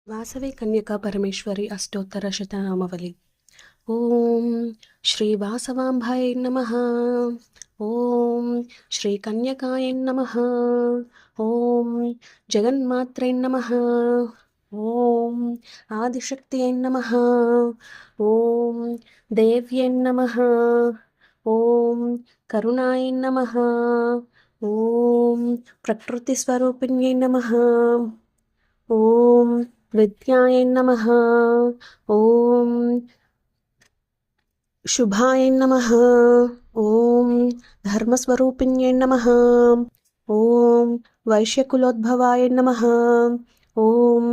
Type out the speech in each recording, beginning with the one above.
वासवी कन्यका परमेश्वरी अष्टोत्तरशतनामावली। ॐ श्रीवासवाम्भायै नमः। ॐ श्रीकन्यकायै नमः। ॐ जगन्मात्रै नमः। ॐ आदिशक्त्यै नमः। ॐ देव्यै नमः। ॐ करुणायै नमः। ॐ प्रकृतिस्वरूपिण्यै नमः। ॐ विद्यायै नमः। ॐ शुभाय नमः। ॐ धर्मस्वरूपिण्यै नमः। ॐ वैश्यकुलोद्भवाय नमः। ॐ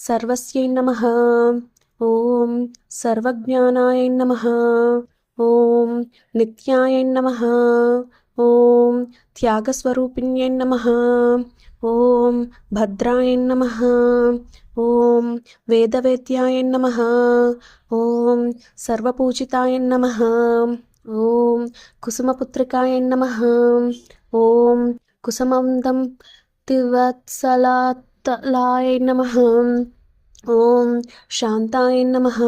सर्वस्यै नमः। ॐ सर्वज्ञानाय नमः। ॐ नित्याय नमः। ॐ त्यागस्वरूपिण्यै नमः। ॐ भद्राय नमः। ॐ वेदवेद्याय नमः। ॐ सर्वपूजिताय नमः। ॐ कुसुमपुत्रिकाय नमः। ॐ कुसुमन्दं तिवत्सलाय नमः। ॐ शान्ताय नमः।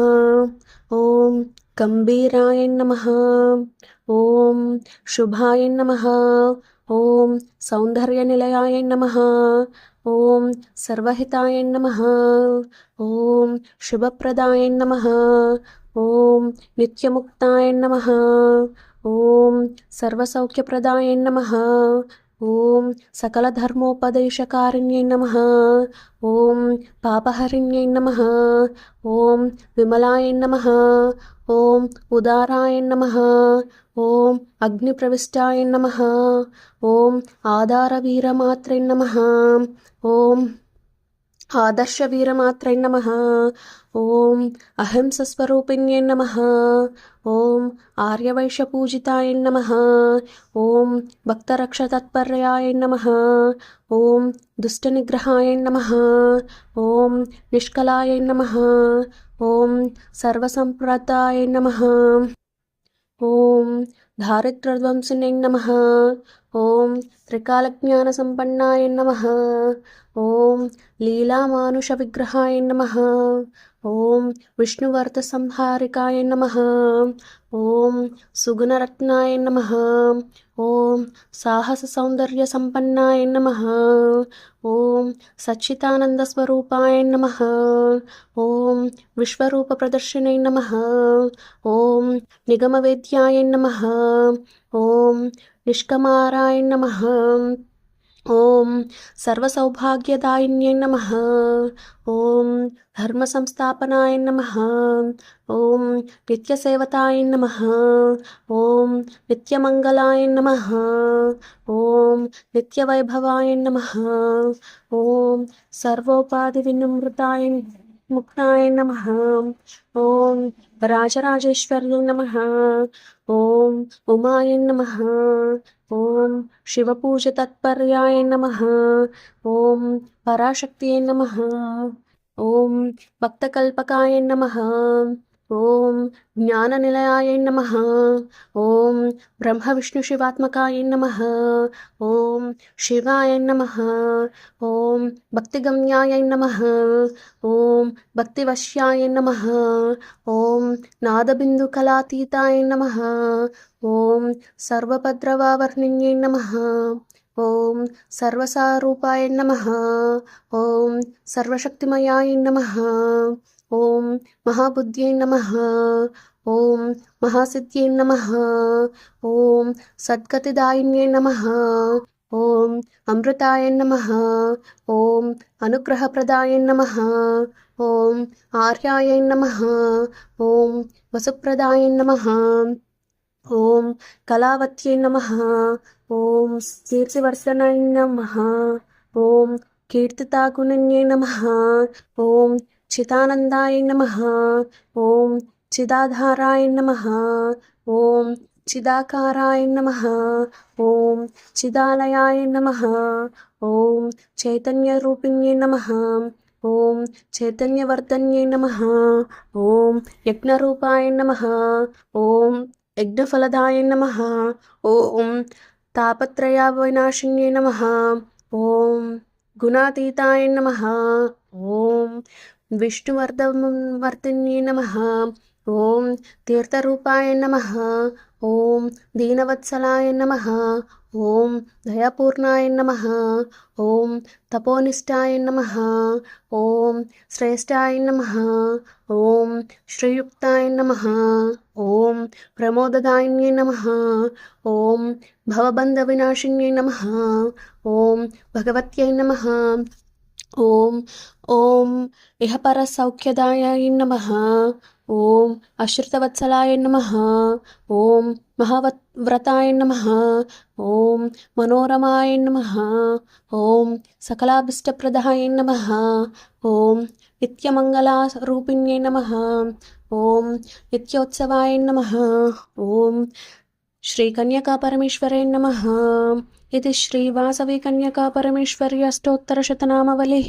ॐ गम्भीराय नमः। ॐ शुभाय नमः। ॐ सौन्दर्यनिलयाय नमः। ॐ सर्वहिताय नमः। ॐ शुभप्रदाय नमः। ॐ नित्यमुक्ताय नमः। ॐ सर्वसौख्यप्रदाय नमः। ॐ सकलधर्मोपदेशकारिण्यै नमः। ॐ पापहरिण्यै नमः। ॐ विमलाय नमः। ॐ उदाराय नमः। ॐ अग्निप्रविष्टाय नमः। ॐ आधारवीरमात्रै नमः। ॐ आदर्शवीरमात्रै नमः। ॐ अहिंसस्वरूपिण्यै नमः। ॐ आर्यवैश्यपूजिताय नमः। ॐ भक्तरक्षतत्पर्याय नमः। ॐ दुष्टनिग्रहाय नमः। ॐ निष्कलाय नमः। ॐ सर्वसम्प्रदाय नमः। ॐ दारिद्र्यध्वंसिन्यै नमः। ॐ त्रिकालज्ञानसम्पन्नाय नमः। ॐ लीलामानुषविग्रहाय नमः। ॐ विष्णुवर्धसंहारिकाय नमः। ॐ सुगुणरत्नाय नमः। ॐ साहससौन्दर्यसम्पन्नाय नमः। ॐ सच्चिदानन्दस्वरूपाय नमः। ॐ विश्वरूपप्रदर्शिनै नमः। ॐ निगमवेद्याय नमः। ॐ निष्कमाराय नमः। ॐ सर्वसौभाग्यदायिन्यै नमः। ॐ धर्मसंस्थापनाय नमः। ॐ नित्यसेवताय नमः। ॐ नित्यमङ्गलाय नमः। ॐ नित्यवैभवाय नमः। ॐ सर्वोपाधिविनिवृत्ताय मुक्ताय नमः। ॐ राजराजेश्वर्यै नमः। ॐ उमाय नमः। ॐ शिवपूजतत्पर्याय नमः। ॐ पराशक्त्यै नमः। ॐ भक्तकल्पकाय नमः। ॐ ज्ञाननिलयाय नमः। ॐ ब्रह्मविष्णुशिवात्मकाय नमः। ॐ शिवाय नमः। ॐ भक्तिगम्याय नमः। ॐ भक्तिवश्याय नमः। ॐ नादबिन्दुकलातीताय नमः। ॐ सर्वभद्रवावर्णिन्यै नमः। ॐ सर्वसारूपाय नमः। ॐ सर्वशक्तिमयाय नमः। ॐ महाबुद्ध्यै नमः। ॐ महासिद्ध्यै नमः। ॐ सद्गतिदायिन्यै नमः। ॐ अमृताय नमः। ॐ अनुग्रहप्रदाय नमः। ॐ आर्याय नमः। ॐ वसुप्रदाय नमः। ॐ कलावत्यै नमः। ॐ कीर्तिवर्धनाय नमः। ॐ कीर्तितागुणन्यै नमः। ॐ चिदानन्दाय नमः। ॐ चिदाधाराय नमः। ॐ चिदाकाराय नमः। ॐ चिदालयाय नमः। ॐ चैतन्यरूपिण्यै नमः। ॐ चैतन्यवर्धन्यै नमः। ॐ यज्ञरूपाय नमः। ॐ यज्ञफलदाय नमः। ॐ तापत्रयविनाशिन्यै नमः। ॐ गुणातीताय नमः। ॐ विष्णुवर्धवर्तिन्ये नमः। ॐ तीर्थरूपाय नमः। ॐ दीनवत्सलाय नमः। ॐ दयापूर्णाय नमः। ॐ तपोनिष्ठाय नमः। ॐ श्रेष्ठाय नमः। ॐ श्रीयुक्ताय नमः। ॐ प्रमोददायिन्ये नमः। ॐ भवबन्धविनाशिन्ये नमः। ॐ भगवत्यै नमः। ॐ इहपरसौख्यदायाय नमः। ॐ अश्रितवत्सलाय नमः। ॐ महाव्रताय नमः। ॐ मनोरमाय नमः। ॐ सकलाभीष्टप्रदाय नमः। ॐ नित्यमङ्गलारूपिण्ये नमः। ॐ नित्योत्सवाय नमः। ॐ श्रीकन्यकापरमेश्वरे नमः। इति श्रीवासवी कन्यकापरमेश्वर्य अष्टोत्तरशतनामावलिः।